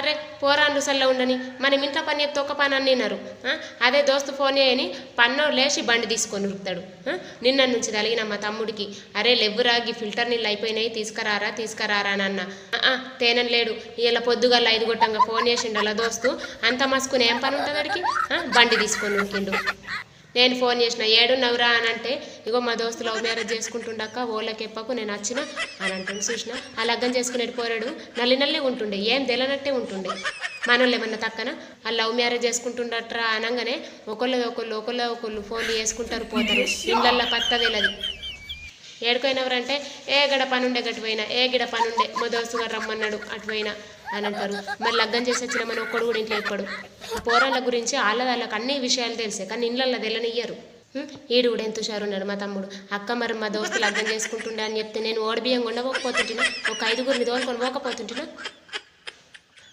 అరే పోరాన్లు సల్ల ఉండని మనం ఇంట్లో పని చెప్తే ఒక పని అన్నారు. అదే దోస్తు ఫోన్ చేయని పన్నో లేచి బండి తీసుకొని ఉరుకుతాడు. నిన్న నుంచి తలిగిన మా తమ్ముడికి అరే లెవ్వురాగి ఫిల్టర్ నీళ్ళు అయిపోయినాయి తీసుకురారా అని అన్న. తేనెను లేడు ఇలా పొద్దుగల 5 గొట్టంగా ఫోన్ చేసిండు అలా దోస్తు అంత మసుకుని ఏం పని ఉంటుంది అడికి బండి తీసుకొని ఉరికిండు. నేను ఫోన్ చేసిన ఏడున్నవరా అని అంటే ఇగో మా దోస్తు లవ్ మ్యారేజ్ చేసుకుంటుండక్క ఓళ్ళకి ఎప్పకు నేను వచ్చిన అని అంటుంది. చూసిన ఆ లగ్గం చేసుకునేటి పోరాడు నల్లి ఉంటుండే ఏం తెలనట్టే ఉంటుండే. మనోళ్ళు ఏమన్నా తక్కన ఆ లవ్ మ్యారేజ్ చేసుకుంటుండట్రా అనగానే ఒకళ్ళు ఫోన్లు చేసుకుంటారు పోతారు. ఇళ్ళల్లో పత్త తెలియదు. ఏడుకోయినవరంటే ఏ గడ పనుండే గట్టుపోయినా ఏ గిడ పనుండే మా దోస్తు గారు రమ్మన్నాడు అటుపోయినా అని అంటారు. మరి లగ్గం చేసి వచ్చిన మన ఒక్కడు కూడా ఇంట్లో ఎప్పుడు పోరాళ్ళ గురించి వాళ్ళకి అన్ని విషయాలు తెలిసే కానీ ఇళ్ళల్లో తెలనియ్యరు. ఈడు కూడా ఎంత హుషారున్నాడు మా తమ్ముడు. అక్క మరి మా దోస్తు లగ్గం చేసుకుంటుండే అని చెప్తే నేను ఓడి బియ్యం కొండపోకపోతుంటున్నా ఒక 5గురిని తోలుకొని పోకపోతుంటున్నా.